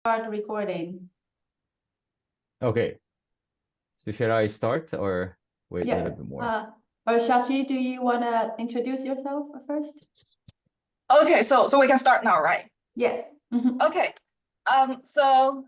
Start recording. Okay. So should I start or wait a Yeah. little bit more? Or Shashi, do you want to introduce yourself first? Okay, so we can start now, right? Yes. Mhm. Okay. So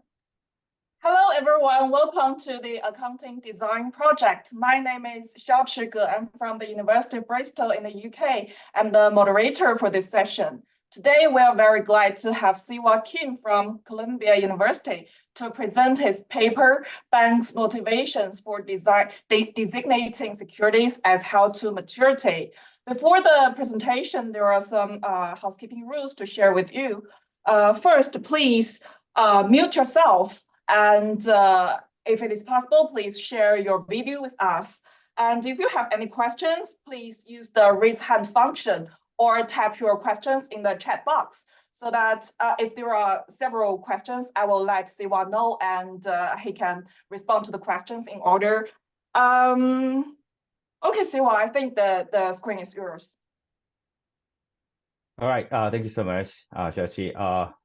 hello everyone. Welcome to the accounting design project. My name is Xiaochi Ge. I'm from the University of Bristol in the UK. I'm the moderator for this session. Today, we are very glad to have Sehwa Kim from Columbia University to present his paper, Banks' Motivations for Designating Securities as Held to Maturity. Before the presentation, there are some housekeeping rules to share with you. First, please mute yourself, and if it is possible, please share your video with us. And if you have any questions, please use the raise hand function or type your questions in the chat box so that if there are several questions, I will let Sehwa know and he can respond to the questions in order. Okay, Sehwa, I think the screen is yours. All right. Thank you so much, Shashi.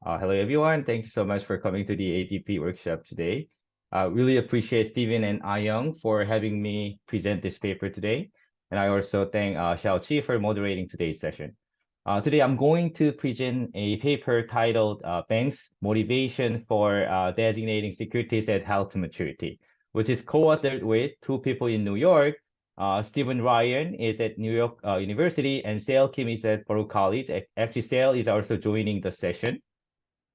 Hello, everyone. Thank you so much for coming to the ATP workshop today. Really appreciate Stephen and Ayong for having me present this paper today. And I also thank Xiaoqi for moderating today's session. Today, I'm going to present a paper titled Banks' Motivation for Designating Securities at Held to Maturity, which is co-authored with two people in New York. Stephen Ryan is at New York University, and Sale Kim is at Baruch College. Actually, Sale is also joining the session.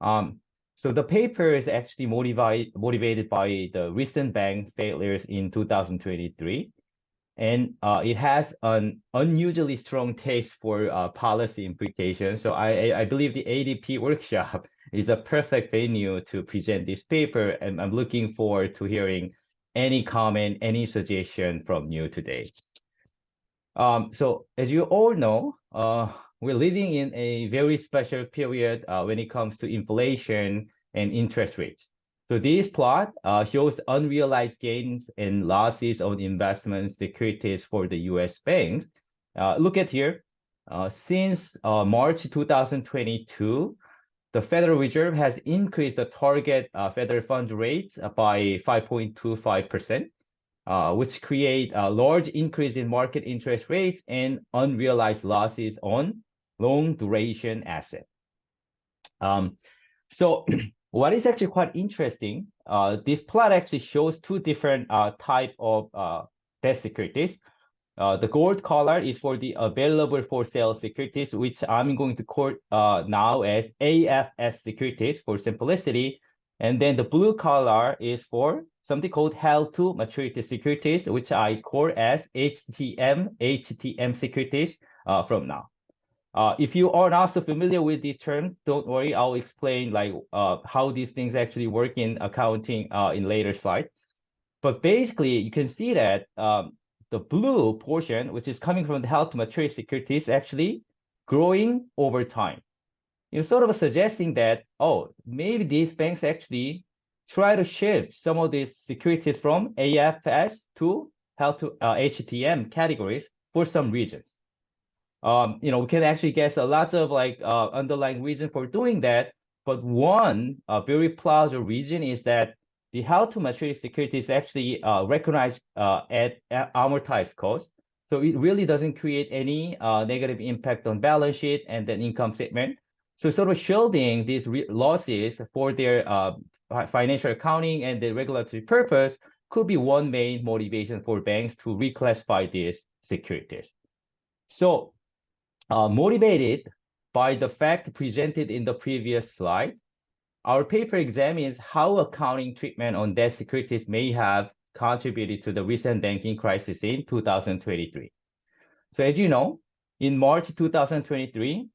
So the paper is actually motivated by the recent bank failures in 2023. And it has an unusually strong taste for policy implications. So I believe the ADP workshop is a perfect venue to present this paper, and I'm looking forward to hearing any comment, any suggestion from you today. So as you all know, we're living in a very special period when it comes to inflation and interest rates. So this plot shows unrealized gains and losses on investment securities for the U.S. banks. Look at here. Since March 2022, the Federal Reserve has increased the target federal fund rates by 5.25%, which create a large increase in market interest rates and unrealized losses on long duration assets. So what is actually quite interesting, this plot actually shows two different type of debt securities. The gold color is for the available for sale securities, which I'm going to call now as AFS securities for simplicity. And then the blue color is for something called held to maturity securities, which I call as HTM securities from now. If you are not so familiar with these terms, don't worry, I'll explain like how these things actually work in accounting in later slide. But basically, you can see that the blue portion, which is coming from the held to maturity securities, actually growing over time. You're sort of suggesting that, oh, maybe these banks actually try to shift some of these securities from AFS to held to HTM categories for some reasons. We can actually guess a lot of like underlying reason for doing that. But one very plausible reason is that the held to maturity securities actually recognized at amortized cost. So it really doesn't create any negative impact on balance sheet and then income statement. So sort of shielding these losses for their financial accounting and the regulatory purpose could be one main motivation for banks to reclassify these securities. So motivated by the fact presented in the previous slide, our paper examines how accounting treatment on debt securities may have contributed to the recent banking crisis in 2023. So as you know, in March 2023,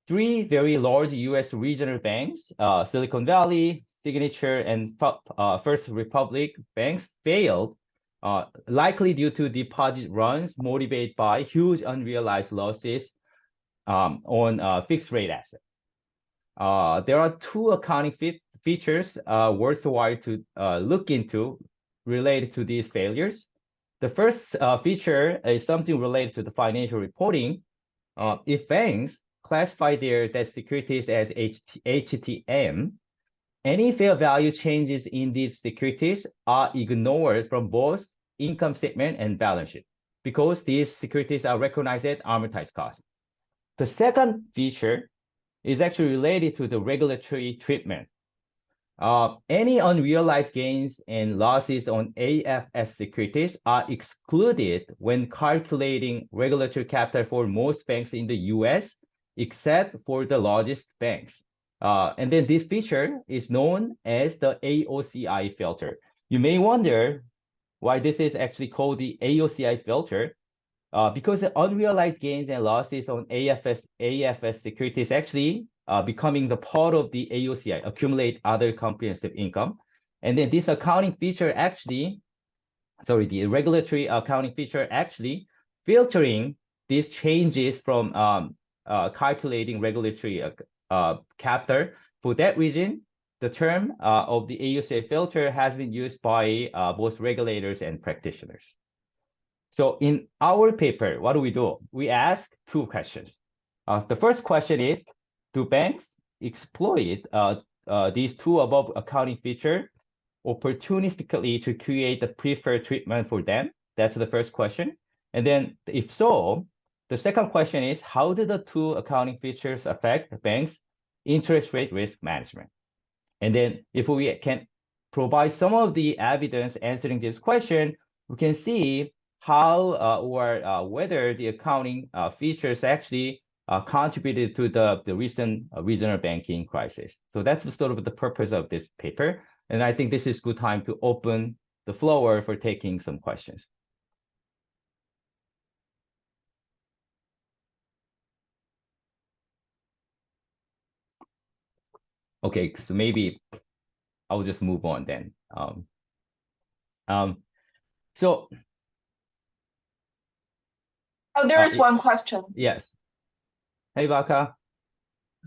three very large US regional banks, Silicon Valley, Signature, and First Republic banks failed, likely due to deposit runs motivated by huge unrealized losses on fixed rate assets. There are two accounting features worthwhile to look into related to these failures. The first feature is something related to the financial reporting. If banks classify their debt securities as HTM, any fair value changes in these securities are ignored from both income statement and balance sheet because these securities are recognized at amortized cost. The second feature is actually related to the regulatory treatment. Any unrealized gains and losses on AFS securities are excluded when calculating regulatory capital for most banks in the US, except for the largest banks. And then this feature is known as the AOCI filter. You may wonder why this is actually called the AOCI filter, because the unrealized gains and losses on AFS securities actually becoming the part of the AOCI, accumulate other comprehensive income. And then this accounting feature actually, the regulatory accounting feature actually filtering these changes from calculating regulatory capital. For that reason, the term of the AOCI filter has been used by both regulators and practitioners. So in our paper, what do? We ask two questions. The first question is, do banks exploit these two above accounting features opportunistically to create the preferred treatment for them? That's the first question. And then if so, the second question is, how do the two accounting features affect the bank's interest rate risk management? And then if we can provide some of the evidence answering this question, we can see how or whether the accounting features actually contributed to the recent regional banking crisis. So that's sort of the purpose of this paper. And I think this is good time to open the floor for taking some questions. Okay, so maybe I'll just move on then. So. Oh, there is one question. Yes. Hey, Baka.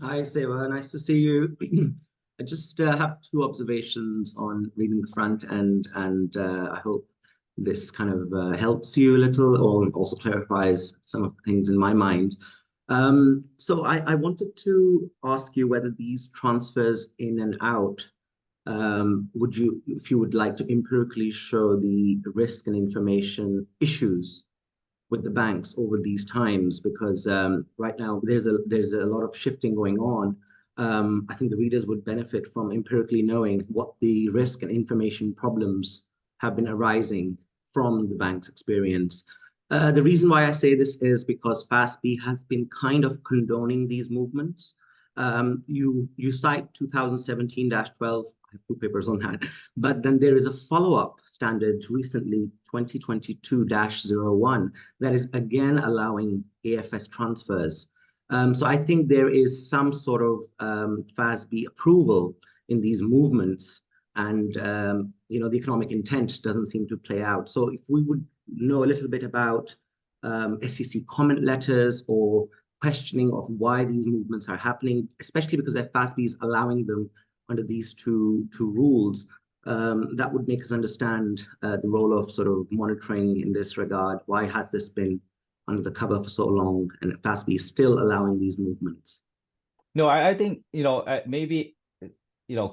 Hi, Sehwa. Nice to see you. I just have two observations on reading the front end, and I hope this kind of helps you a little or also clarifies some of the things in my mind. So I wanted to ask you whether these transfers in and out, if you would like to empirically show the risk and information issues with the banks over these times, because right now there's a lot of shifting going on. I think the readers would benefit from empirically knowing what the risk and information problems have been arising from the bank's experience. The reason why I say this is because FASB has been kind of condoning these movements. You cite 2017-12, I have two papers on that, but then there is a follow-up standard recently, 2022-01, that is again allowing AFS transfers. So I think there is some sort of FASB approval in these movements, and the economic intent doesn't seem to play out. So if we would know a little bit about SEC comment letters or questioning of why these movements are happening, especially because FASB is allowing them under these two rules, that would make us understand the role of sort of monitoring in this regard. Why has this been under the cover for so long, and FASB is still allowing these movements? No, I think, maybe,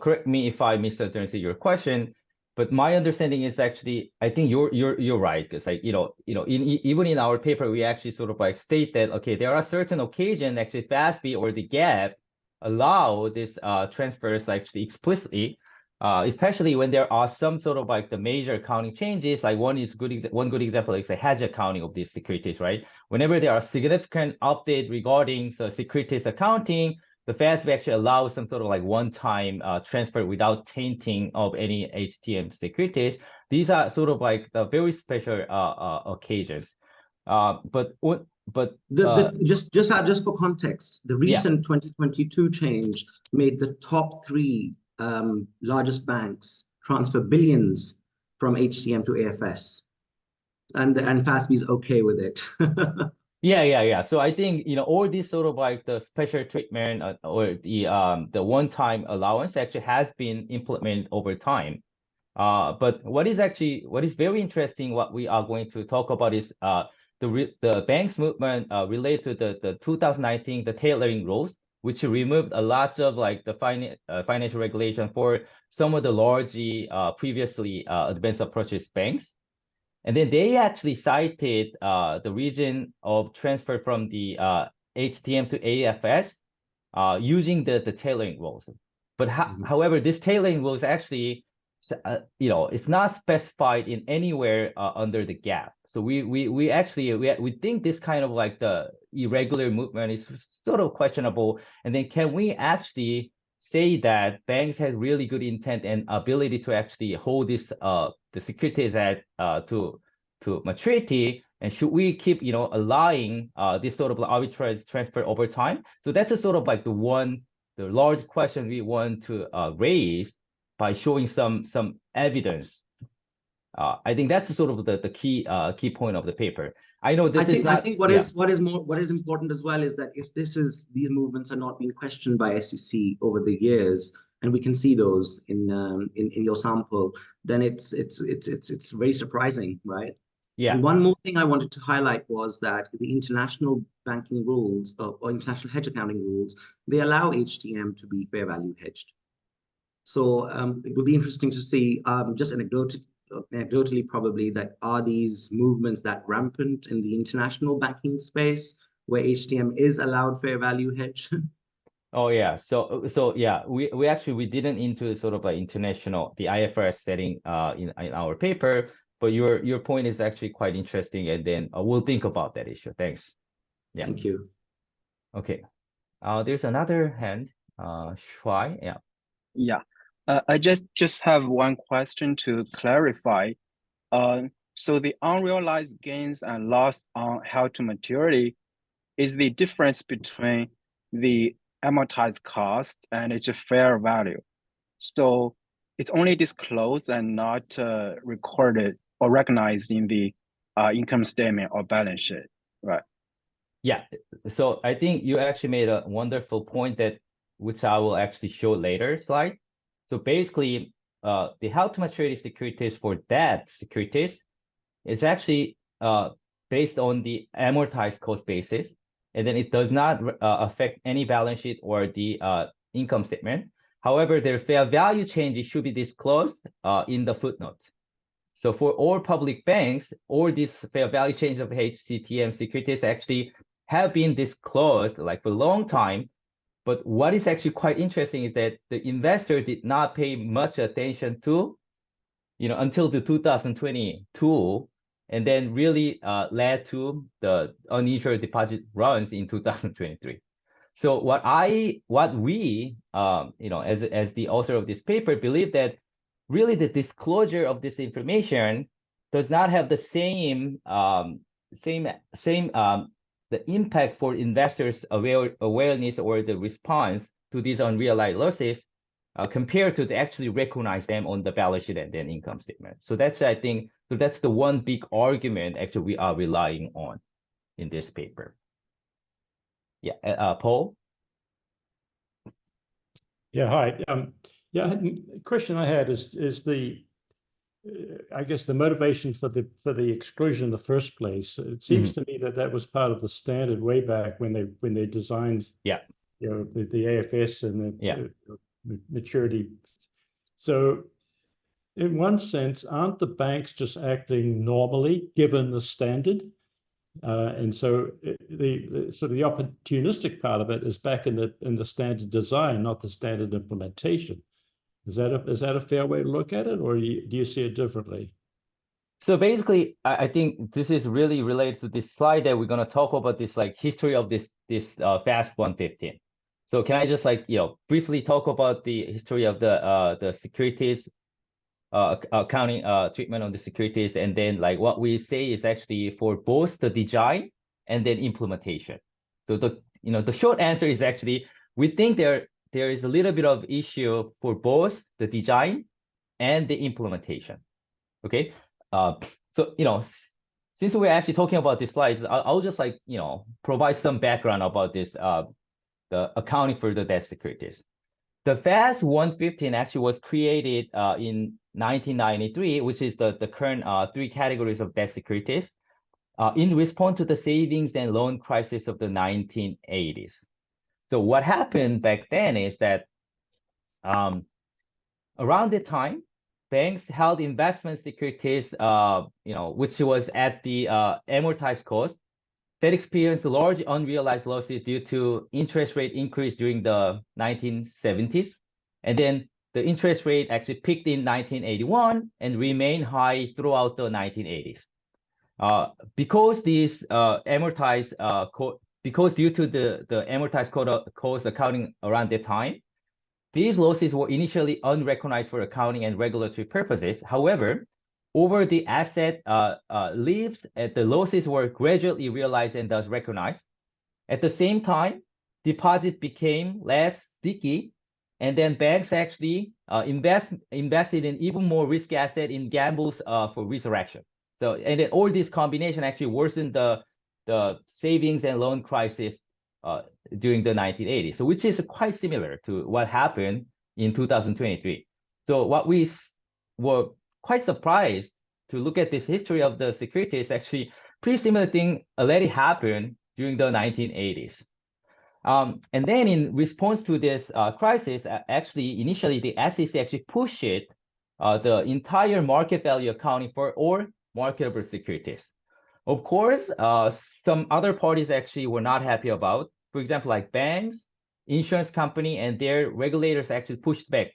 correct me if I misunderstood your question, but my understanding is actually, I think you're right, because even in our paper, we actually sort of state that, okay, there are certain occasions actually FASB or the gap allow this transfers actually explicitly, especially when there are some sort of the major accounting changes. Like one good example is the hedge accounting of these securities, right? Whenever there are significant update regarding the securities accounting, the FASB actually allows some sort of one-time transfer without tainting of any HTM securities. These are sort of the very special occasions. Just for context, the recent 2022 change made the top three largest banks transfer billions from HTM to AFS, and FASB is okay with it. Yeah. So I think all this sort of the special treatment or the one-time allowance actually has been implemented over time. But what is very interesting, what we are going to talk about is the bank's movement related to the 2019 tailoring rules. which removed a lot of like the financial regulation for some of the large previously advanced approaches banks. And then they actually cited the reason of transfer from the HTM to AFS using the tailoring rules. But however, this tailoring rules actually, it's not specified in anywhere under the gap. So we actually think this kind of like the irregular movement is sort of questionable. And then can we actually say that banks have really good intent and ability to actually hold this the securities at to maturity, and should we keep allowing this sort of arbitrage transfer over time? So that's a sort of like the large question we want to raise by showing some evidence. I think that's sort of the key point of the paper. I know this is not. I think what is important as well is that if these movements are not being questioned by SEC over the years, and we can see those in your sample, then it's very surprising, right? Yeah. And one more thing I wanted to highlight was that the international banking rules or international hedge accounting rules, they allow HTM to be fair value hedged. So it would be interesting to see, just anecdotally probably, that are these movements that rampant in the international banking space where HTM is allowed fair value hedge? Oh yeah, so yeah, we actually didn't into sort of an international the IFRS setting in our paper, but your point is actually quite interesting, and then we'll think about that issue. Thanks. Yeah. Thank you. Okay. There's another hand. Shuai. Yeah. Yeah. I just have one question to clarify. So the unrealized gains and loss on held to maturity is the difference between the amortized cost and its fair value. So it's only disclosed and not recorded or recognized in the income statement or balance sheet, right? Yeah. So I think you actually made a wonderful point which I will actually show later slide. So basically, the held to maturity securities for debt securities is actually based on the amortized cost basis, and then it does not affect any balance sheet or the income statement. However, their fair value changes should be disclosed in the footnotes. So for all public banks, all these fair value changes of HTM securities actually have been disclosed like for a long time. But what is actually quite interesting is that the investor did not pay much attention to, until the 2022, and then really led to the unusual deposit runs in 2023. So what we, as the author of this paper, believe that really the disclosure of this information does not have the same the impact for investors' awareness or the response to these unrealized losses compared to actually recognize them on the balance sheet and then income statement. So that's, I think, that's the one big argument actually we are relying on in this paper. Yeah, Paul? Yeah, hi. A question I had is the I guess the motivation for the exclusion in the first place. It seems to me that was part of the standard way back when they designed the AFS and the maturity. So in one sense, aren't the banks just acting normally given the standard? And so the sort of the opportunistic part of it is back in the standard design, not the standard implementation. Is that a fair way to look at it, or do you see it differently? So basically, I think this is really related to this slide that we're going to talk about, this like history of this FAST 115. So can I just briefly talk about the history of the securities accounting treatment of the securities, and then like what we say is actually for both the design and then implementation. So the short answer is actually we think there is a little bit of issue for both the design and the implementation. Okay, so since we're actually talking about these slides, I'll just provide some background about this the accounting for the debt securities. The FAST 115 actually was created in 1993, which is the current three categories of debt securities, in response to the savings and loan crisis of the 1980s. So what happened back then is that around the time, banks held investment securities, which was at the amortized cost, that experienced large unrealized losses due to interest rate increase during the 1970s. And then the interest rate actually peaked in 1981 and remained high throughout the 1980s. Because these because due to the amortized cost accounting around that time, these losses were initially unrecognized for accounting and regulatory purposes. However, over the asset lives, the losses were gradually realized and thus recognized. At the same time, deposit became less sticky, and then banks actually invested in even more risky asset in gambles for resurrection. So, and then all this combination actually worsened the savings and loan crisis during the 1980s, so which is quite similar to what happened in 2023. So what we were quite surprised to look at this history of the securities, actually pretty similar thing already happened during the 1980s. And then in response to this crisis, actually initially the SEC actually pushed the entire market value accounting for all marketable securities. Of course, some other parties actually were not happy about. For example, like banks, insurance company, and their regulators actually pushed back.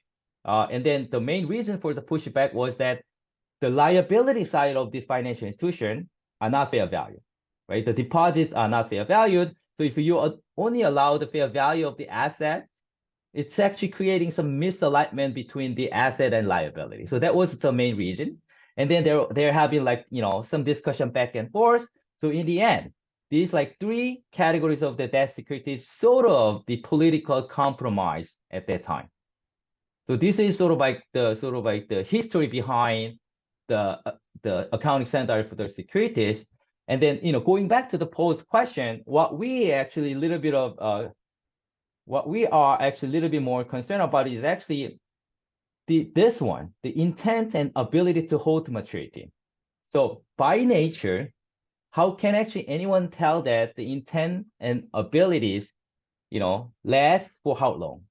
And then the main reason for the pushback was that the liability side of this financial institution are not fair value, right? The deposits are not fair valued. So if you only allow the fair value of the asset, it's actually creating some misalignment between the asset and liability. So that was the main reason. And then they're having like, some discussion back and forth. So in the end, these like three categories of the debt securities sort of the political compromise at that time. So this is sort of like the history behind the accounting standard for the securities. And then, going back to the posed question, what we are actually a little bit more concerned about is actually this one, the intent and ability to hold to maturity. So by nature, how can actually anyone tell that the intent and abilities, last for how long?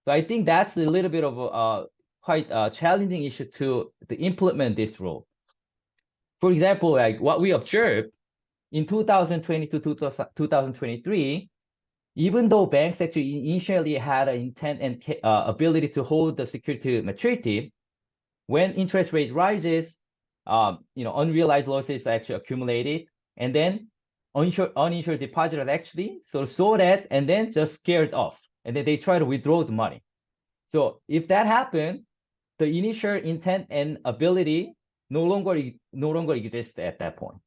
So I think that's a little bit of a quite a challenging issue to implement this rule. For example, like what we observed in 2020 to 2023, even though banks actually initially had an intent and ability to hold the security to maturity, when interest rate rises, unrealized losses actually accumulated, and then uninsured depositors actually sort of saw that and then just scared off, and then they try to withdraw the money. So if that happened, the initial intent and ability no longer exists at that point.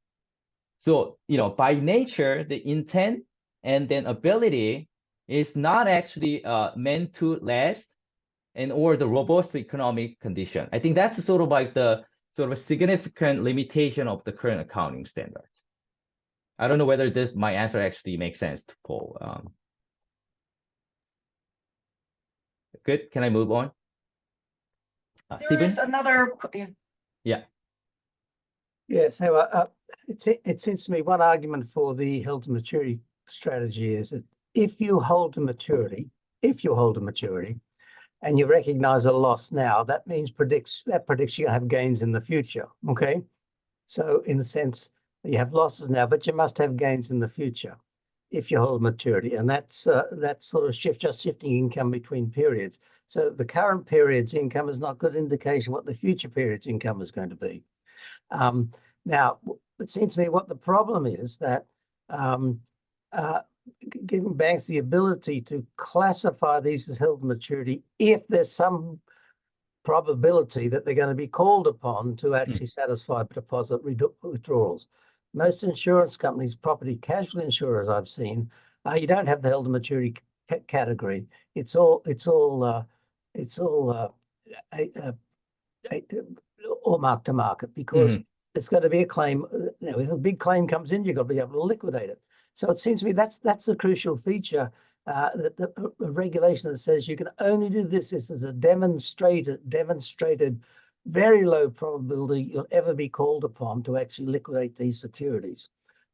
So, by nature, the intent and then ability is not actually meant to last or the robust economic condition. I think that's sort of like the sort of a significant limitation of the current accounting standards. I don't know whether my answer actually makes sense to Paul. Good. Can I move on? There Stephen? is another. Yeah. Yeah, so it seems to me one argument for the held to maturity strategy is that if you hold to maturity, and you recognize a loss now, that means predicts you're going to have gains in the future. Okay, so in a sense, you have losses now, but you must have gains in the future if you hold maturity, and that's sort of shifting income between periods. So the current period's income is not good indication what the future period's income is going to be. Now, it seems to me what the problem is that giving banks the ability to classify these as held to maturity if there's some probability that they're going to be called upon to actually satisfy deposit withdrawals. Most insurance companies, property casualty insurers I've seen, you don't have the held to maturity category. It's all mark to market because it's going to be a claim. If a big claim comes in, you've got to be able to liquidate it. So it seems to me that's a crucial feature, that the regulation that says you can only do this. This is a demonstrated, very low probability you'll ever be called upon to actually liquidate these securities.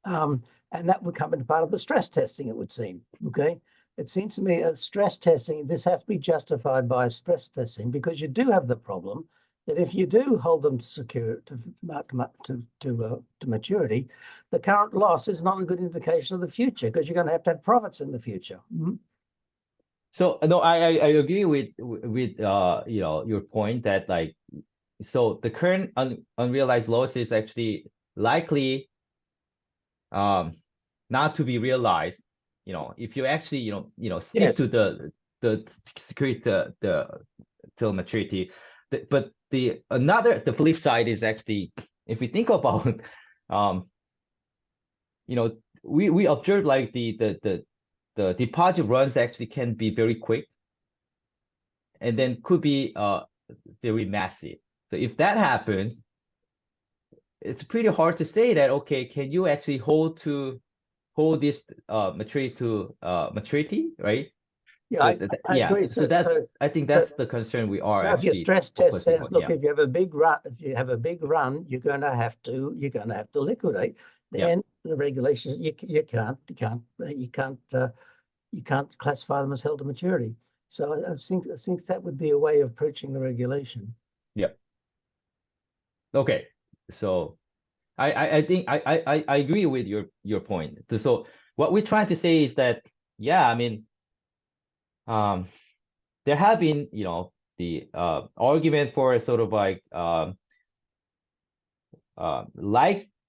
And that would come into part of the stress testing, it would seem. Okay. it seems to me stress testing, this has to be justified by stress testing, because you do have the problem that if you do hold them to maturity, the current loss is not a good indication of the future, because you're going to have profits in the future. So no, I agree with your point that like, so the current unrealized loss is actually likely not to be realized, if you actually stick Yes. to the security till maturity. But the flip side is actually, if we think about we observe like the deposit runs actually can be very quick, and then could be very massive. So if that happens, it's pretty hard to say that, okay, can you actually hold this maturity to maturity, right? Yeah, So I agree. So I think that's the concern we are so if your actually stress test focusing says, on, look, if you have a big run, you're going to have to liquidate. Then the regulations, you can't classify them as held to maturity. So I think that would be a way of approaching the regulation. Yeah. Okay. So I think I agree with your point. So what we're trying to say is that, yeah, I mean, there have been, the argument for sort of like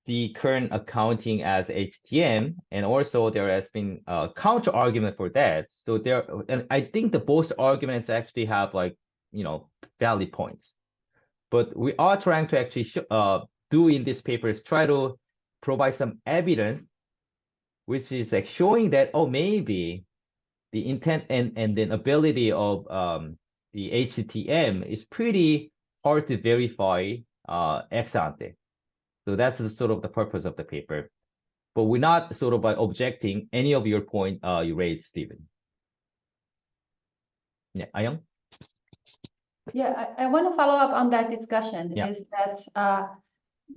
the current accounting as HTM, and also there has been a counter argument for that. So and I think the both arguments actually have like, valid points. But we are trying to actually do in this paper is try to provide some evidence, which is like showing that, oh, maybe the intent and the ability of the HTM is pretty hard to verify ex ante. So that's sort of the purpose of the paper. But we're not sort of by objecting any of your point you raised, Stephen. Yeah, Ayang? Yeah, I want to follow up on that discussion. Yeah. Is that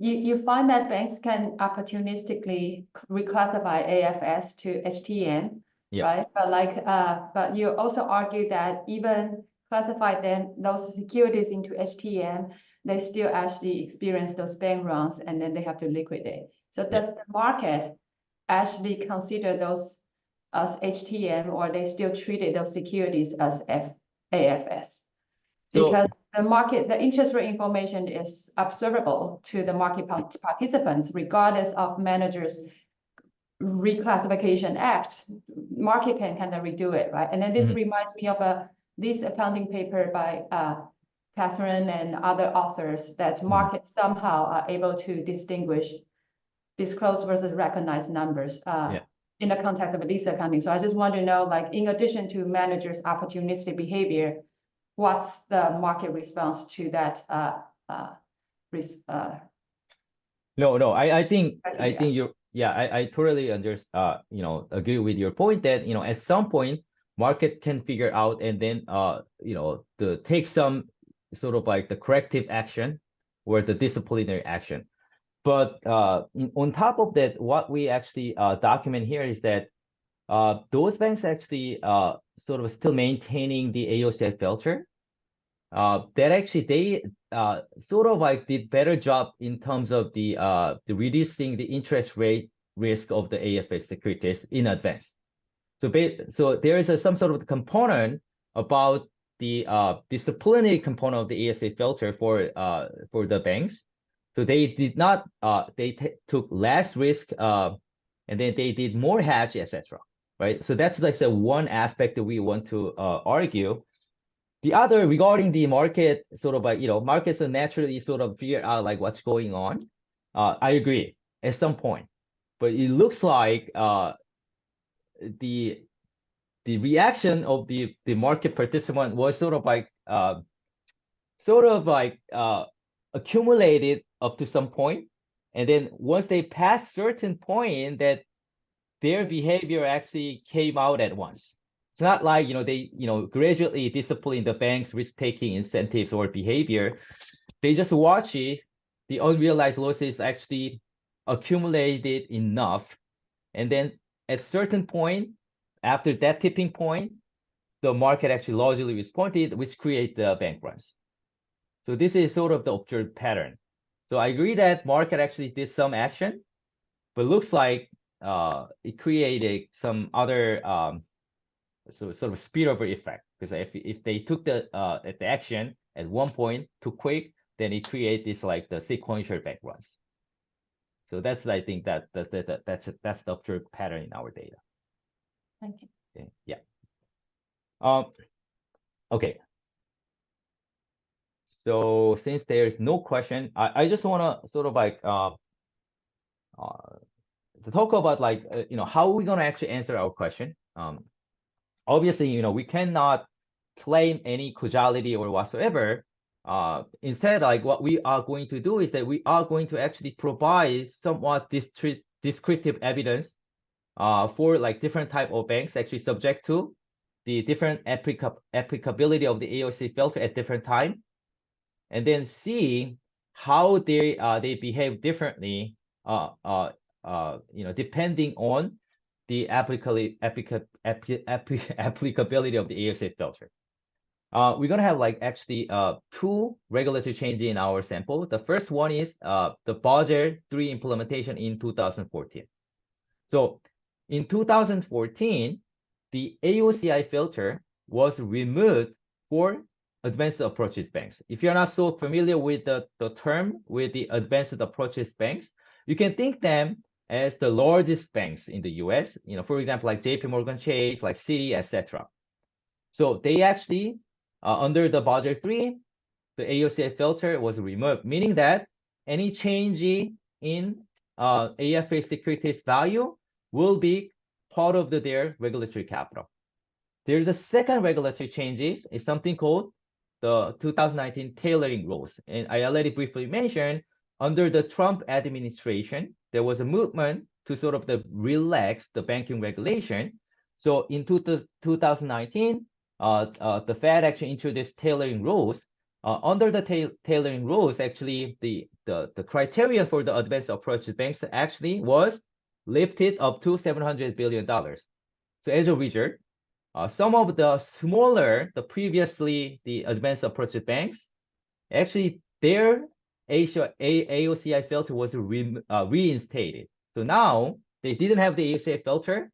you find that banks can opportunistically reclassify AFS to HTM, Yeah. right? But you also argue that even classify those securities into HTM, they still actually experience those bank runs, and then they have to liquidate. So does the market actually consider those as HTM, or they still treated those securities as AFS? Because the interest rate information is observable to the market participants, regardless of managers' reclassification act. Market can kind of redo it, right? And then this reminds me of this accounting paper by Catherine and other authors, that market somehow are able to disclose versus recognize numbers in the context of lease accounting. So I just want to know, like, in addition to managers' opportunistic behavior, what's the market response to that? No, I think you're, I totally agree with your point that, at some point market can figure out, and then to take some sort of like the corrective action or the disciplinary action. But on top of that, what we actually document here is that those banks actually sort of still maintaining the AOCI filter. That actually they sort of like did better job in terms of the reducing the interest rate risk of the AFS securities in advance. So there is some sort of component about the disciplinary component of the ASA filter for the banks. So they did not they took less risk and then they did more hedge, etc. Right. So that's like the one aspect that we want to argue. The other, regarding the market, sort of like, markets are naturally sort of figure out like what's going on. I agree at some point, but it looks like the reaction of the market participant was sort of like accumulated up to some point, and then once they pass certain point, that their behavior actually came out at once. It's not like, they, gradually discipline the bank's risk-taking incentives or behavior. They just watch it. The unrealized losses actually accumulated enough. And then at certain point, after that tipping point, the market actually largely responded, which create the bank runs. So this is sort of the observed pattern. So I agree that market actually did some action, but looks like it created some other sort of spillover effect, because if they took the action at one point too quick, then it creates this like the sequential bank runs. So that's, I think that's the observed pattern in our data. Thank you. Okay. Yeah. Okay. So since there's no question, I just want to sort of like to talk about like how are we going to actually answer our question. Obviously, we cannot claim any causality or whatsoever. Instead, like what we are going to do is that we are going to actually provide somewhat descriptive evidence for like different type of banks actually subject to the different applicability of the AOC filter at different time, and then see how they behave differently, depending on the applicability of the AOC filter. We're gonna have like actually two regulatory changes in our sample. The first one is the Basel III implementation in 2014. So in 2014, the AOCI filter was removed for advanced approaches banks. If you're not so familiar with the term with the advanced approaches banks, you can think them as the largest banks in the US, for example, like JP Morgan Chase, like Citi, etc. So they actually, under the Basel III, the AOCI filter was removed, meaning that any change in AFA securities value will be part of their regulatory capital. There's a second regulatory changes is something called the 2019 tailoring rules. And I already briefly mentioned, under the Trump administration, there was a movement to sort of relax the banking regulation. So in 2019, the Fed actually introduced tailoring rules. Under the tailoring rules, actually, the criteria for the advanced approach banks actually was lifted up to $700 billion. So as a result, some of the smaller, previously the advanced approach banks, actually their AOCI filter was reinstated. So now they didn't have the AOCI filter.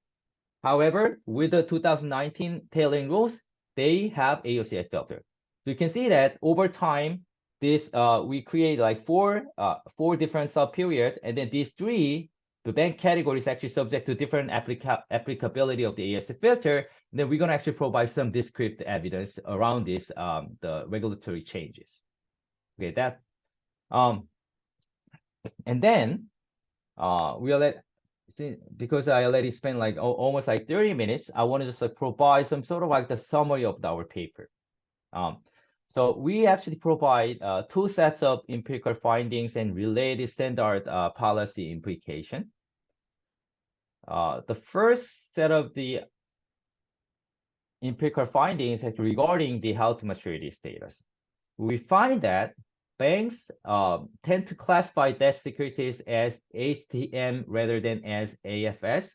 However, with the 2019 tailoring rules, they have AOCI filter. So you can see that over time, this we create like four different sub period, and then these three, the bank categories actually subject to different applicability of the AOCI filter. And then we're gonna actually provide some descriptive evidence around this the regulatory changes. Okay, that and then we'll because I already spent like almost like 30 minutes, I want to just like provide some sort of like the summary of our paper. So we actually provide two sets of empirical findings and related standard policy implication. The first set of the empirical findings is regarding the held to maturity status. We find that banks tend to classify debt securities as HTM rather than as AFS,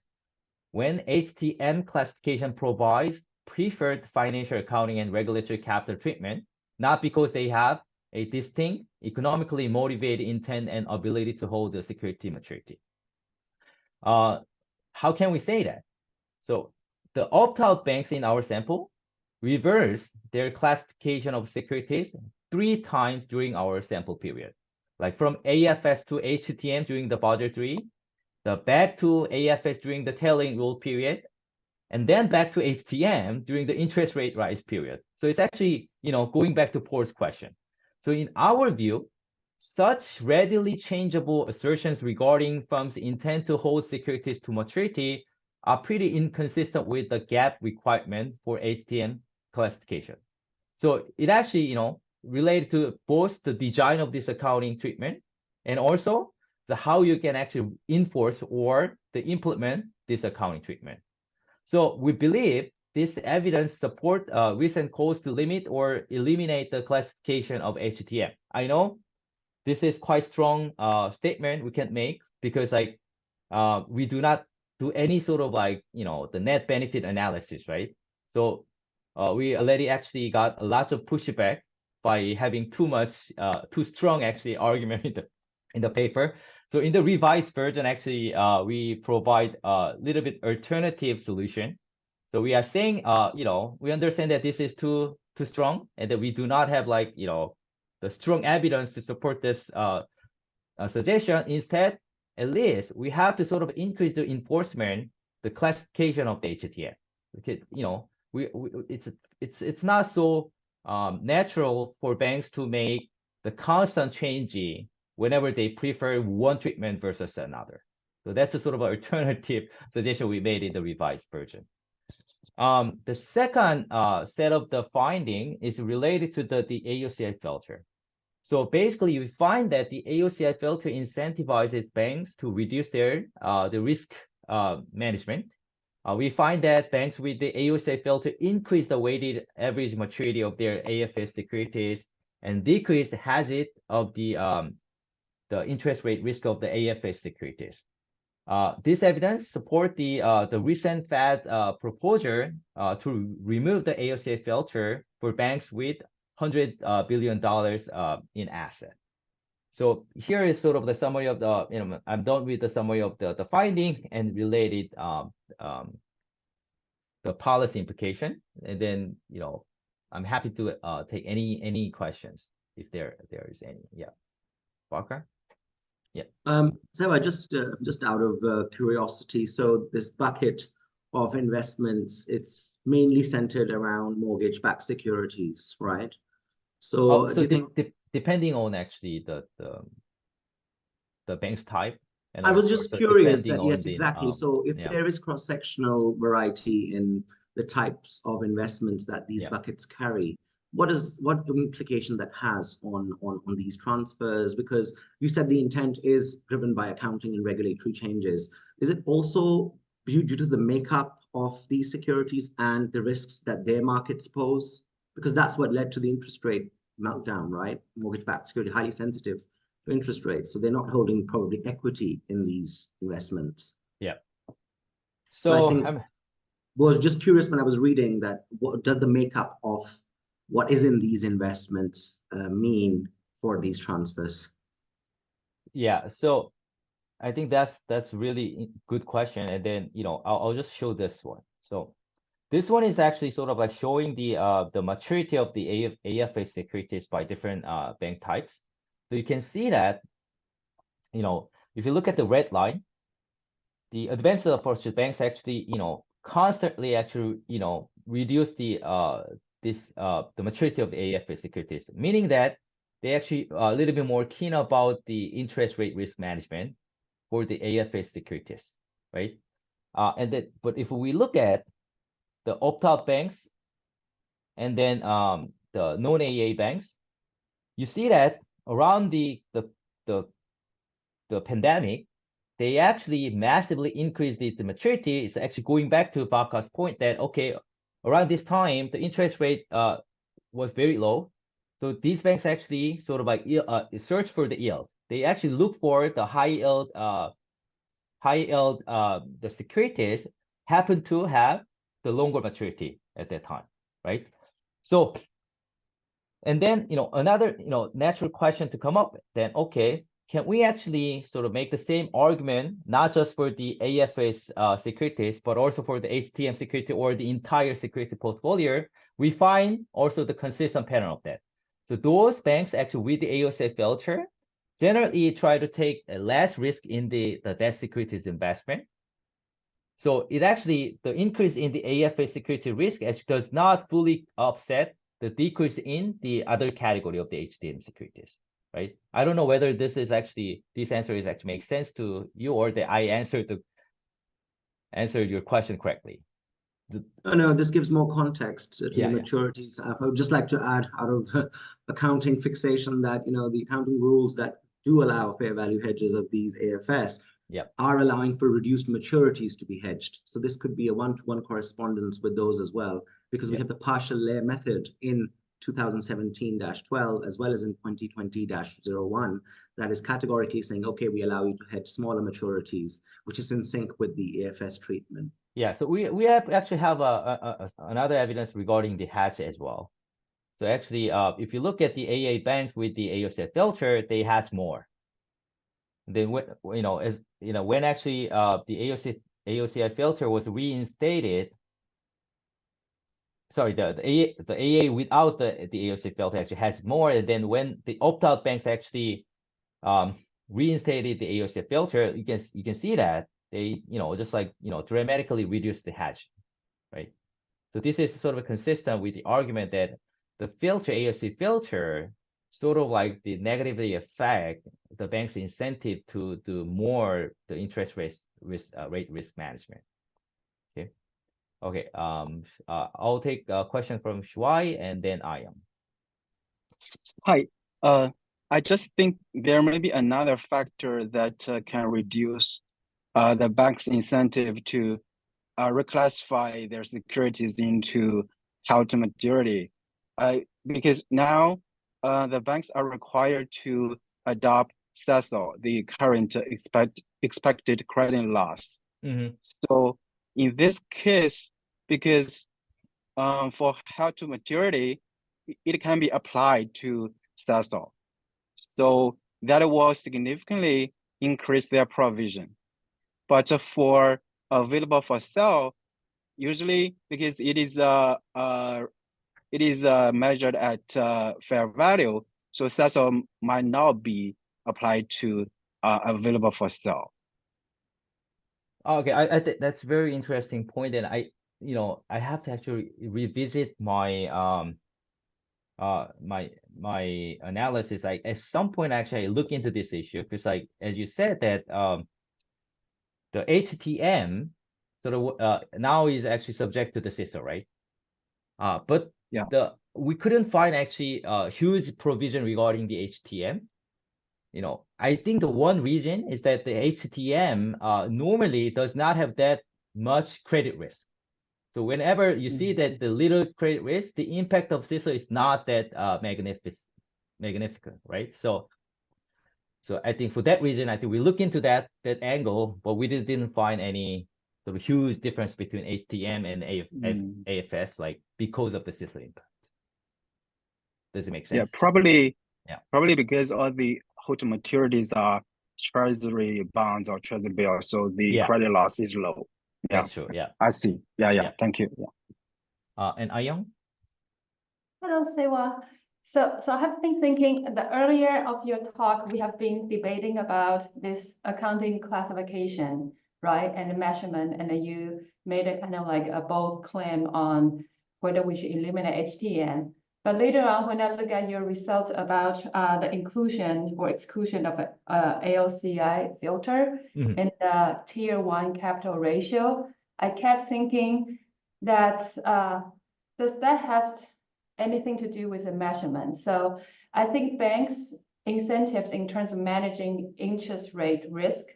when HTM classification provides preferred financial accounting and regulatory capital treatment, not because they have a distinct, economically motivated intent and ability to hold the security maturity. How can we say that? So the opt-out banks in our sample reverse their classification of securities 3 times during our sample period, like from AFS to HTM during the Basel III, back to AFS during the tailoring rule period, and then back to HTM during the interest rate rise period. So it's actually, going back to Paul's question. So in our view, such readily changeable assertions regarding firms' intent to hold securities to maturity are pretty inconsistent with the gap requirement for HTM classification. So it actually, related to both the design of this accounting treatment and also how you can actually enforce or implement this accounting treatment. So we believe this evidence support recent calls to limit or eliminate the classification of HTM. I know this is quite strong statement we can make because we do not do any sort of like, the net benefit analysis, right? So we already actually got a lot of pushback by having too strong actually argument in the paper. So in the revised version, actually, we provide a little bit alternative solution. So we are saying, we understand that this is too strong, and that we do not have like, the strong evidence to support this suggestion. Instead, at least we have to sort of increase the enforcement, the classification of the HTM. Because, it's not so natural for banks to make the constant change whenever they prefer one treatment versus another. So that's a sort of alternative suggestion we made in the revised version. The second set of the finding is related to the AOCI filter. So basically, we find that the AOCI filter incentivizes banks to reduce their the risk management. We find that banks with the AOCI filter increase the weighted average maturity of their AFS securities and decrease the hazard of the interest rate risk of the AFS securities. This evidence support the recent Fed proposal to remove the AOCI filter for banks with $100 billion in asset. So here is sort of the summary of the, I'm done with the summary of the finding and related the policy implication. And then, I'm happy to take any questions if there is any. Yeah, Parker. Yeah. So I just out of curiosity, so this bucket of investments, it's mainly centered around mortgage-backed securities, right? So do you think depending on actually the bank's type, and I was just curious that yes, exactly. So if there is cross-sectional variety in the types of investments that these buckets carry, what implication that has on these transfers? Because you said the intent is driven by accounting and regulatory changes. Is it also due to the makeup of these securities and the risks that their markets pose? Because that's what led to the interest rate meltdown, right? Mortgage-backed security, highly sensitive to interest rates. So they're not holding probably equity in these investments. Yeah. So I think, was just curious when I was reading that, what does the makeup of what is in these investments mean for these transfers? Yeah, so I think that's really good question. And then, I'll just show this one. So this one is actually sort of like showing the maturity of the AFS securities by different bank types. So you can see that, if you look at the red line, the advanced approach banks actually, constantly actually, reduce the maturity of the AFS securities, meaning that they actually a little bit more keen about the interest rate risk management for the AFS securities, right? But if we look at the opt-out banks and then the non-AA banks, you see that around the pandemic, they actually massively increased the maturity. It's actually going back to Vaca's point that, okay, around this time, the interest rate was very low. So these banks actually sort of like search for the yield. They actually look for the high yield, the securities happen to have the longer maturity at that time, right? So, and then, another, natural question to come up then, okay, can we actually sort of make the same argument, not just for the AFS securities, but also for the HTM security or the entire security portfolio? We find also the consistent pattern of that. So those banks actually with the AOCI filter generally try to take less risk in the debt securities investment. So it actually, the increase in the AFS security risk actually does not fully offset the decrease in the other category of the HTM securities. Right? I don't know whether this answer is actually makes sense to you, or that I answered your question correctly. No, this gives more context to the maturities. I would just like to add, out of accounting fixation, that the accounting rules that do allow fair value hedges of these AFS are allowing for reduced maturities to be hedged. So this could be a one-to-one correspondence with those as well, because we have the partial layer method in 2017-12, as well as in 2020-01, that is categorically saying, okay, we allow you to hedge smaller maturities, which is in sync with the AFS treatment. Yeah, so we actually have another evidence regarding the hedge as well. So actually, if you look at the AA banks with the AOCI filter, they hedge more. Then when actually the AOCI filter was reinstated, sorry, the AA without the AOCI filter actually has more. And then when the opt-out banks actually reinstated the AOCI filter, you can see that they just like dramatically reduced the hedge, right? So this is sort of consistent with the argument that the AOCI filter sort of like the negatively affect the bank's incentive to do more the interest rate risk management. Okay, I'll take a question from Shuai and then Ayam. Hi, I just think there may be another factor that can reduce the bank's incentive to reclassify their securities into held to maturity. Because now the banks are required to adopt CECL, the current expected credit loss. Mm-hmm. So in this case, because for held to maturity, it can be applied to CECL. So that will significantly increase their provision. But for available for sale, usually because it is measured at fair value, so CECL might not be applied to available for sale. Okay, I think that's a very interesting point, and I have to actually revisit my my analysis. At some point actually I look into this issue because like as you said that the HTM sort of now is actually subject to the CECL, right? But yeah, we couldn't find actually a huge provision regarding the HTM. I think the one reason is that the HTM normally does not have that much credit risk. So whenever you see that the little credit risk, the impact of CECL is not that magnificent, right? So I think for that reason, I think we look into that angle, but we didn't find any sort of huge difference between HTM and AFS, like because of the CECL impact. Does it make sense? Yeah, probably because all the hold to maturities are treasury bonds or treasury bills, so the credit loss is low. Yeah, that's true. Yeah, I see. Yeah. Thank you. Yeah. And Ayong? Hello, Sehwa. So I have been thinking the earlier of your talk, we have been debating about this accounting classification, right? And the measurement, and then you made a kind of like a bold claim on whether we should eliminate HTM. But later on, when I look at your results about the inclusion or exclusion of AOCI filter in the Tier 1 capital ratio, I kept thinking that does that have anything to do with the measurement? So I think banks' incentives in terms of managing interest rate risk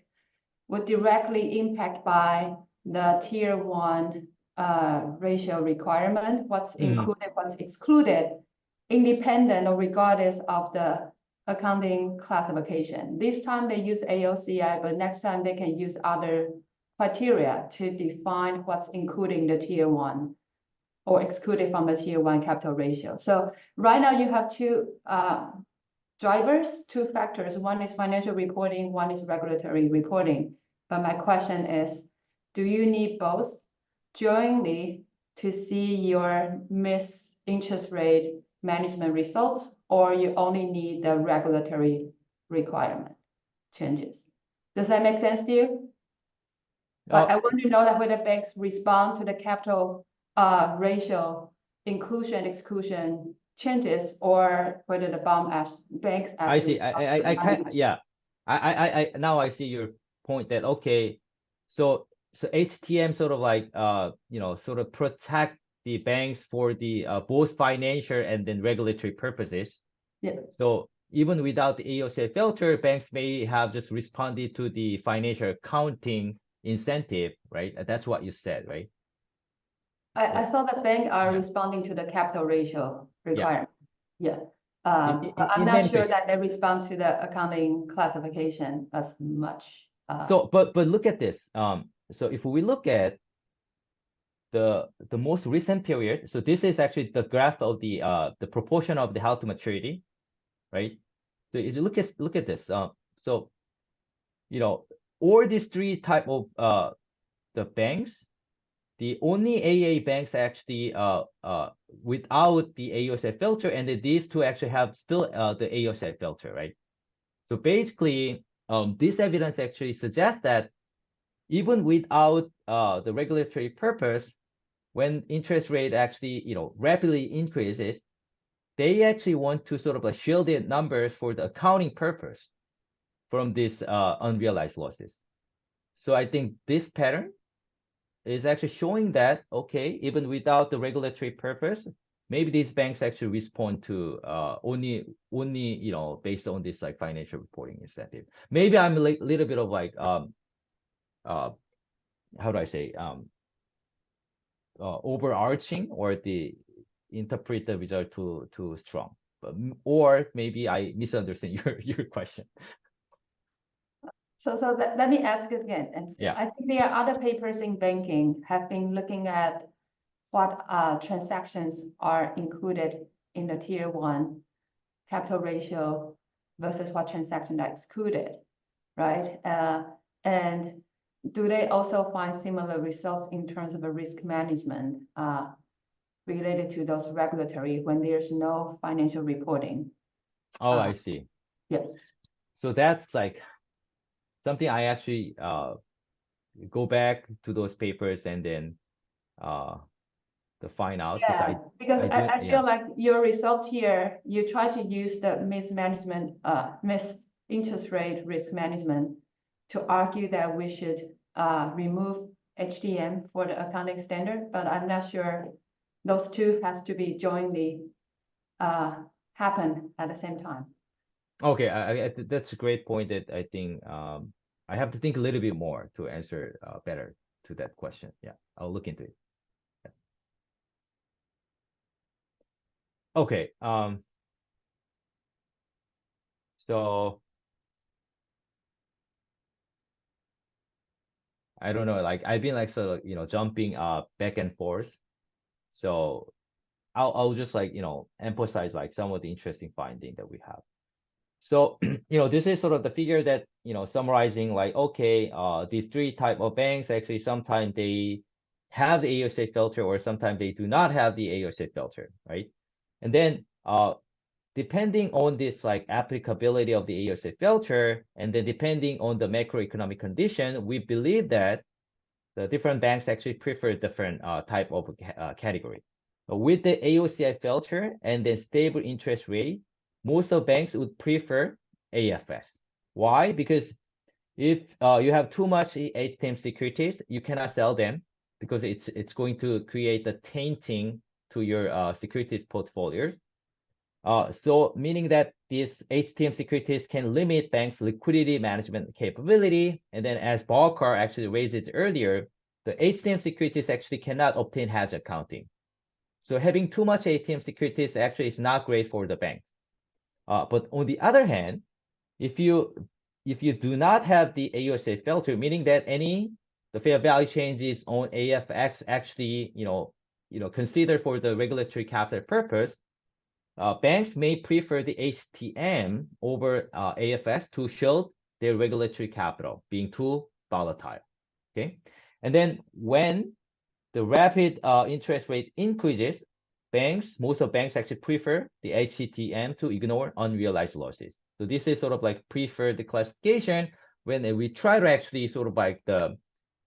would directly impact by the Tier 1 ratio requirement, what's included, what's excluded, independent or regardless of the accounting classification. This time they use AOCI, but next time they can use other criteria to define what's including the Tier 1 or excluded from the Tier 1 capital ratio. So right now you have two drivers, two factors. One is financial reporting, one is regulatory reporting. But my question is, do you need both jointly to see your interest rate management results, or you only need the regulatory requirement changes? Does that make sense to you? I want to know that whether banks respond to the capital ratio inclusion, exclusion changes, or whether the banks actually. I see. Now I see your point that, okay, so HTM sort of like, sort of protect the banks for the both financial and then regulatory purposes. Yeah. So even without the AOCI filter, banks may have just responded to the financial accounting incentive, right? That's what you said, right? I thought the banks are responding to the capital ratio requirement. Yeah. in- But I'm in not any sure case- that they respond to the accounting classification as much. So, but look at this. So if we look at the most recent period, so this is actually the graph of the proportion of the held to maturity, right? So if you look at this, so you know, all these three type of the banks, the only AA banks actually without the AOCI filter, and then these two actually have still the AOCI filter, right? So basically, this evidence actually suggests that even without the regulatory purpose, when interest rate actually rapidly increases, they actually want to sort of like shield their numbers for the accounting purpose from this unrealized losses. So I think this pattern is actually showing that, okay, even without the regulatory purpose, maybe these banks actually respond to only based on this like financial reporting incentive. Maybe I'm a little bit of like how do I say overarching or the interpret the result too strong, but or maybe I misunderstand your question. So let me ask it again. And Yeah. I think there are other papers in banking have been looking at what transactions are included in the tier one capital ratio versus what transactions are excluded, right? And do they also find similar results in terms of a risk management related to those regulatory when there's no financial reporting? Oh, I see. Yeah. So that's like something I actually go back to those papers and then to find out. Yeah, because I yeah. feel like your result here, you try to use the interest rate risk management to argue that we should remove HTM for the accounting standard, but I'm not sure those two has to be jointly happen at the same time. Okay, that's a great point that I think I have to think a little bit more to answer better to that question. Yeah, I'll look into it. Yeah. Okay, so I don't know, like I've been like sort of jumping back and forth. So I'll just like emphasize like some of the interesting finding that we have. So this is sort of the figure that summarizing like, okay, these three type of banks actually sometimes they have the AOCI filter or sometimes they do not have the AOCI filter, right? And then depending on this like applicability of the AOCI filter, and then depending on the macroeconomic condition, we believe that the different banks actually prefer different type of category. But with the AOCI filter and then stable interest rate, most of banks would prefer AFS. Why? Because if you have too much HTM securities, you cannot sell them because it's going to create the tainting to your securities portfolios. So meaning that these HTM securities can limit banks' liquidity management capability. And then as Barker actually raised it earlier, the HTM securities actually cannot obtain hedge accounting. So having too much HTM securities actually is not great for the bank. But on the other hand, if you do not have the AOCI filter, meaning that the fair value changes on AFX actually considered for the regulatory capital purpose, banks may prefer the HTM over AFS to shield their regulatory capital being too volatile. Okay, and then when the rapid interest rate increases, most of banks actually prefer the HTM to ignore unrealized losses. So this is sort of like preferred classification when we try to actually sort of like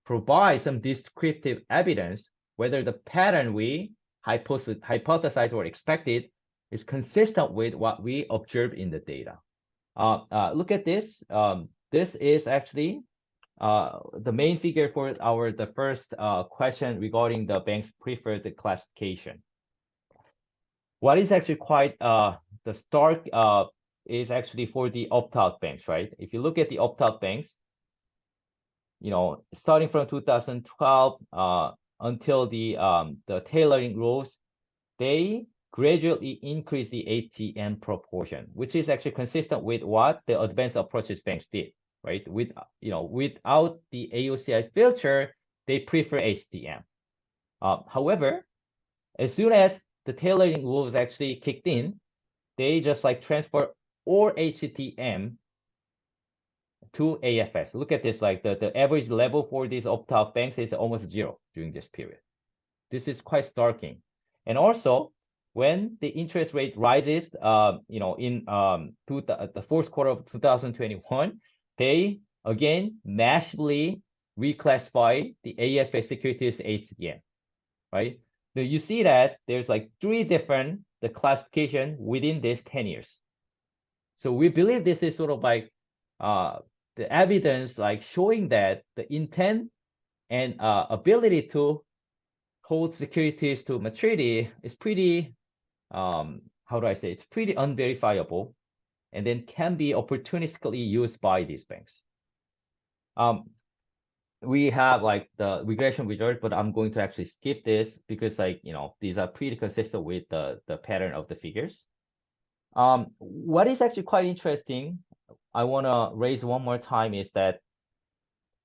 provide some descriptive evidence whether the pattern we hypothesize or expected is consistent with what we observed in the data. Look at this. This is actually the main figure for the first question regarding the bank's preferred classification. What is actually quite the stark is actually for the opt-out banks, right? If you look at the opt-out banks, starting from 2012 until the tailoring rules, they gradually increase the ATM proportion, which is actually consistent with what the advanced approaches banks did, right? Without the AOCI filter, they prefer HTM. However, as soon as the tailoring rules actually kicked in, they just like transfer all HTM to AFS. Look at this, like the average level for these opt-out banks is almost 0 during this period. This is quite startling. And also, when the interest rate rises, in the fourth quarter of 2021, they again massively reclassify the AFS securities HTM, right? So you see that there's like 3 different classification within this 10 years. So we believe this is sort of like the evidence like showing that the intent and ability to hold securities to maturity is pretty, how do I say, it's pretty unverifiable, and then can be opportunistically used by these banks. We have like the regression result, but I'm going to actually skip this because these are pretty consistent with the pattern of the figures. What is actually quite interesting, I want to raise one more time, is that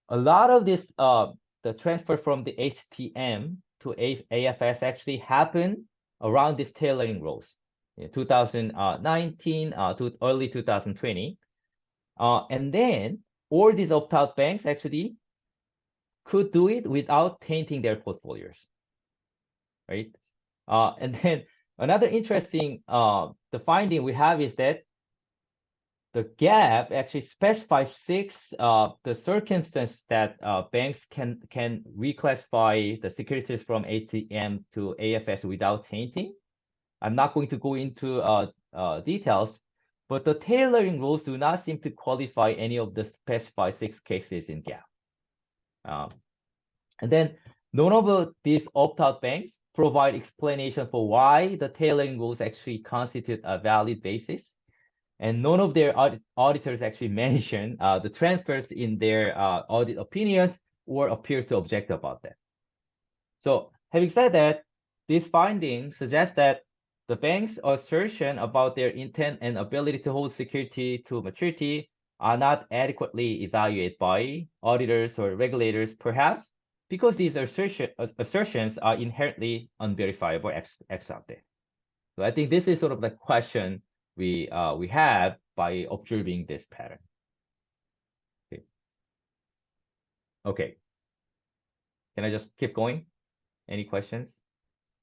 a lot of this, the transfer from the HTM to AFS actually happened around this tailoring rules in 2019 to early 2020. And then all these opt-out banks actually could do it without tainting their portfolios, right? And then another interesting the finding we have is that the gap actually specifies 6 the circumstances that banks can reclassify the securities from HTM to AFS without tainting. I'm not going to go into details, but the tailoring rules do not seem to qualify any of the specified 6 cases in gap. And then none of these opt-out banks provide explanation for why the tailoring rules actually constitute a valid basis. And none of their auditors actually mention the transfers in their audit opinions or appear to object about that. So having said that, this finding suggests that the bank's assertion about their intent and ability to hold security to maturity are not adequately evaluated by auditors or regulators, perhaps because these assertions are inherently unverifiable ex ante. So I think this is sort of the question we have by observing this pattern. Okay. Can I just keep going? Any questions?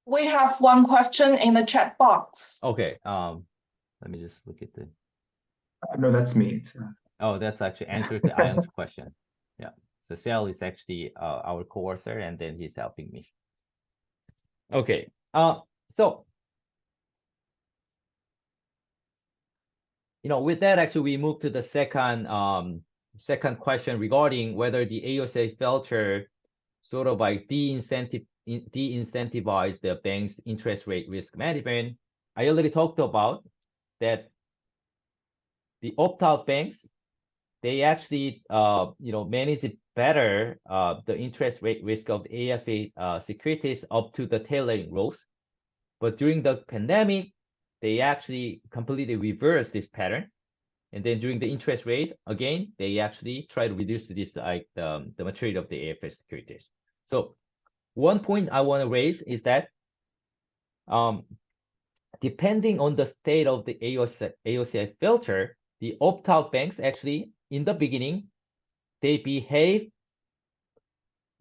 We have one question in the chat box. Okay. Let me just look at the. No, that's me. Oh, that's actually answer to Ian's question. Yeah. So Sel is actually our co-author, and then he's helping me. Okay. So with that, actually, we move to the second question regarding whether the AOCI filter sort of like de-incentivize the bank's interest rate risk management. I already talked about that. The opt-out banks, they actually manage it better the interest rate risk of the AFA securities up to the tailoring rules. But during the pandemic, they actually completely reversed this pattern. And then during the interest rate, again, they actually try to reduce this like the maturity of the AFS securities. So one point I want to raise is that depending on the state of the AOCI filter, the opt-out banks actually, in the beginning, they behave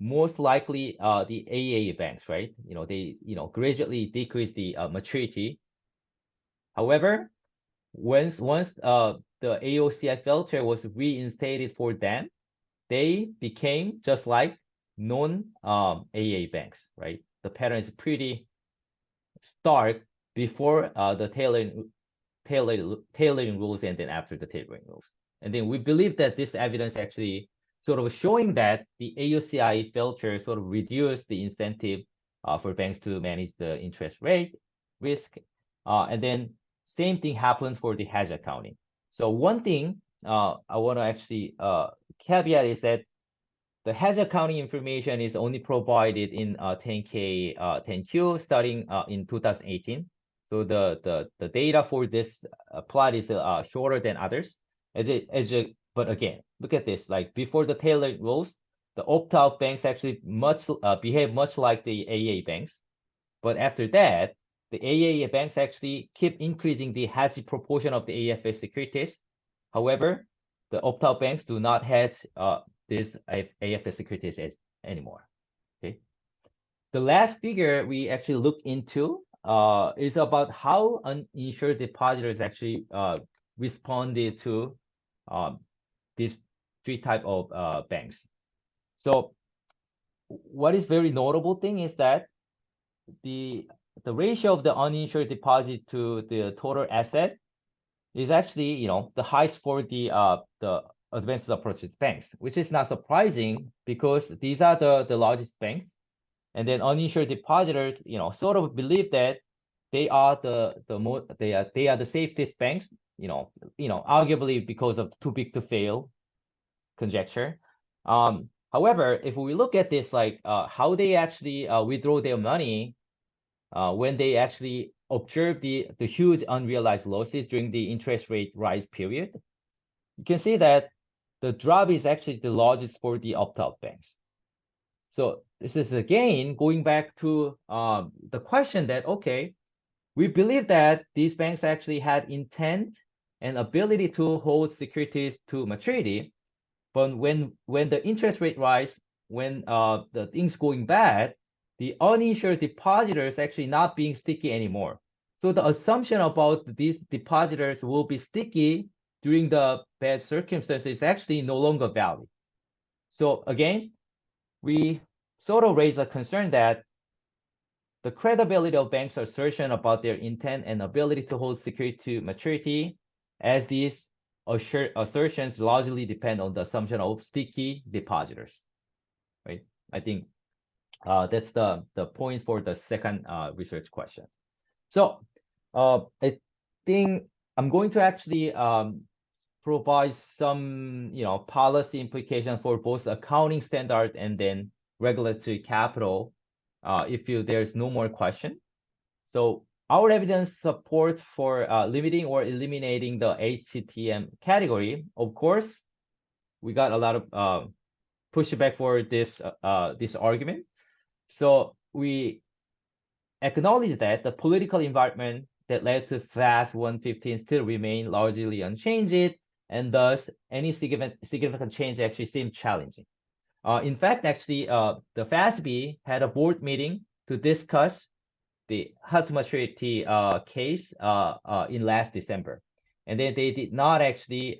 most likely the AA banks, right? They gradually decrease the maturity. However, once the AOCI filter was reinstated for them, they became just like non-AA banks, right? The pattern is pretty stark before the tailoring rules and then after the tailoring rules. And then we believe that this evidence actually sort of showing that the AOCI filter sort of reduced the incentive for banks to manage the interest rate risk. And then same thing happened for the hedge accounting. So one thing I want to actually caveat is that the hedge accounting information is only provided in 10K 10Q starting in 2018. So the data for this plot is shorter than others. But again, look at this. Like before the tailoring rules, the opt-out banks actually behave much like the AA banks. But after that, the AA banks actually keep increasing the hedge proportion of the AFS securities. However, the opt-out banks do not hedge this AFS securities anymore. Okay. The last figure we actually look into is about how uninsured depositors actually responded to these three type of banks. So what is very notable thing is that the ratio of the uninsured deposit to the total asset is actually, the highest for the advanced approach banks, which is not surprising because these are the largest banks. And then uninsured depositors, sort of believe that they are they are the safest banks, arguably because of too big to fail conjecture. However, if we look at this, like how they actually withdraw their money when they actually observe the huge unrealized losses during the interest rate rise period, you can see that the drop is actually the largest for the opt-out banks. So this is again going back to the question that, okay, we believe that these banks actually had intent and ability to hold securities to maturity, but when the interest rate rise, when the things going bad, the uninsured depositors actually not being sticky anymore. So the assumption about these depositors will be sticky during the bad circumstances is actually no longer valid. So again, we sort of raise a concern that the credibility of banks' assertion about their intent and ability to hold security to maturity, as these assertions largely depend on the assumption of sticky depositors, right? I think that's the point for the second research question. So I think I'm going to actually provide some policy implication for both accounting standard and then regulatory capital if there's no more question. So our evidence support for limiting or eliminating the HTM category, of course, we got a lot of pushback for this argument. So we acknowledge that the political environment that led to FAST 115 still remain largely unchanged, and thus any significant change actually seems challenging. In fact, actually, the FASB had a board meeting to discuss the held to maturity case in last December, and then they did not actually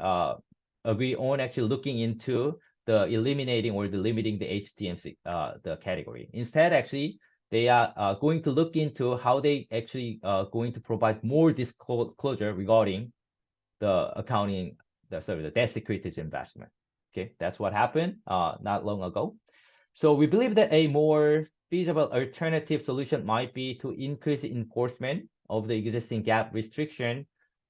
agree on actually looking into the eliminating or the limiting the HTM the category. Instead, actually, they are going to look into how they actually going to provide more disclosure regarding the accounting, the debt securities investment. Okay, that's what happened not long ago. So we believe that a more feasible alternative solution might be to increase enforcement of the existing gap restriction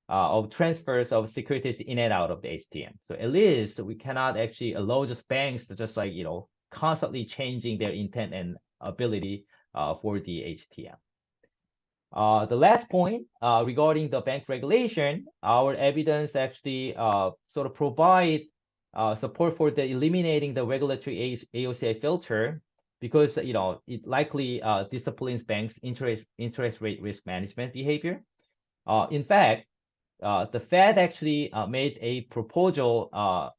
of transfers of securities in and out of the HTM. So at least we cannot actually allow just banks to just constantly changing their intent and ability for the HTM. The last point regarding the bank regulation, our evidence actually sort of provide support for the eliminating the regulatory AOCI filter because it likely disciplines banks' interest rate risk management behavior. In fact, the Fed actually made a proposal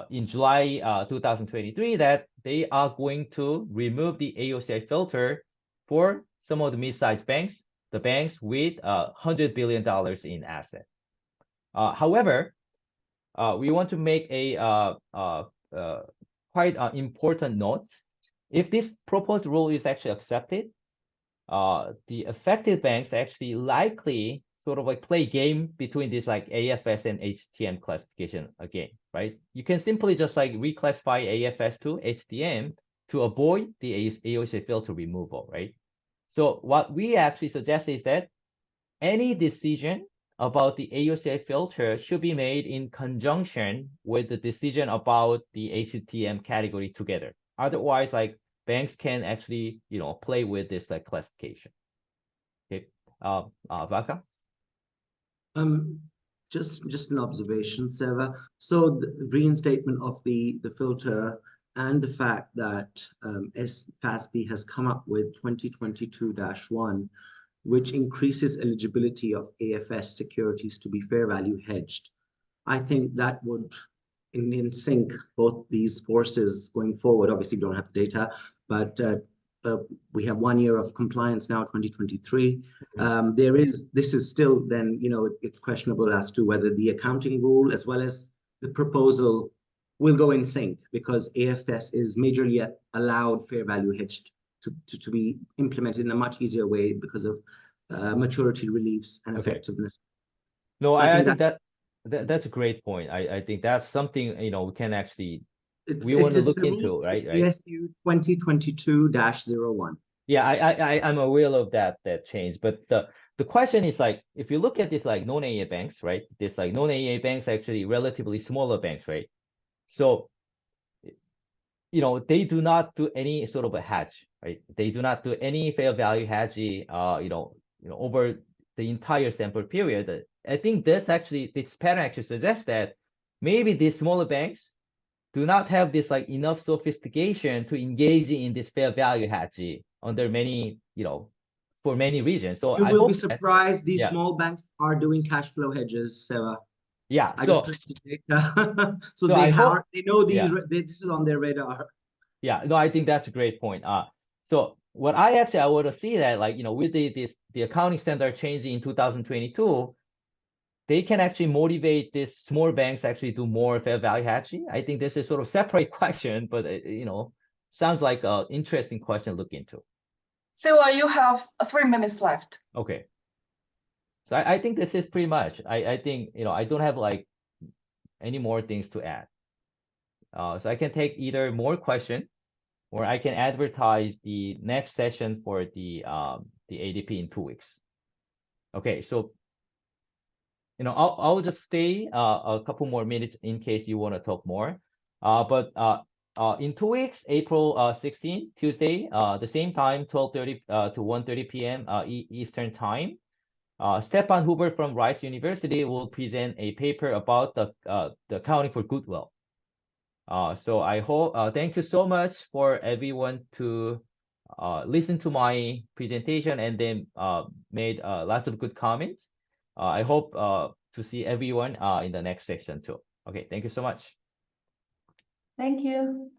in July 2023 that they are going to remove the AOCI filter for some of the mid-sized banks, the banks with $100 billion in asset. However, we want to make a quite important note. If this proposed rule is actually accepted, the affected banks actually likely sort of play game between this AFS and HTM classification again, right? You can simply just reclassify AFS to HTM to avoid the AOCI filter removal, right? So what we actually suggest is that any decision about the AOCI filter should be made in conjunction with the decision about the HTM category together. Otherwise, banks can actually, play with this classification. Okay. Vaka? Just an observation, Seva. So the reinstatement of the filter and the fact that FASB has come up with 2022-1, which increases eligibility of AFS securities to be fair value hedged. I think that would in sync both these forces going forward. Obviously, we don't have the data, but we have 1 year of compliance now, 2023. This is still then, it's questionable as to whether the accounting rule as well as the proposal will go in sync, because AFS is majorly allowed fair value hedged to be implemented in a much easier way because of maturity reliefs and effectiveness. No, I think that's a great point. I think that's something, we can actually, we want to look into, right? ASU 2022-01. Yeah, I'm aware of that change, but the question is like, if you look at this like non-AA banks, right? This like non-AA banks actually relatively smaller banks, right? So, they do not do any sort of a hedge, right? They do not do any fair value hedge, over the entire sample period. I think this pattern actually suggests that maybe these smaller banks do not have this like enough sophistication to engage in this fair value hedge under many, for many reasons. So you I will hope be surprised these yeah. small banks are doing cash flow hedges, Seva. Yeah, I just collected data. so they know these, this is on their radar. Yeah, no, I think that's a great point. So what I want to see that like, with the accounting standard changing in 2022, they can actually motivate these small banks actually do more fair value hedging. I think this is sort of separate question, but sounds like an interesting question to look into. Sehwa, you have 3 minutes left. Okay. So I think this is pretty much. I think I don't have like any more things to add. So I can take either more question, or I can advertise the next session for the ADP in 2 weeks. Okay, so I'll just stay a couple more minutes in case you want to talk more. But in 2 weeks, April 16, Tuesday, the same time, 12:30 to 1:30 p.m. Eastern time, Stefan Huber from Rice University will present a paper about the accounting for goodwill. So I hope, thank you so much for everyone to listen to my presentation and then made lots of good comments. I hope to see everyone in the next section too. Okay, thank you so much. Thank you.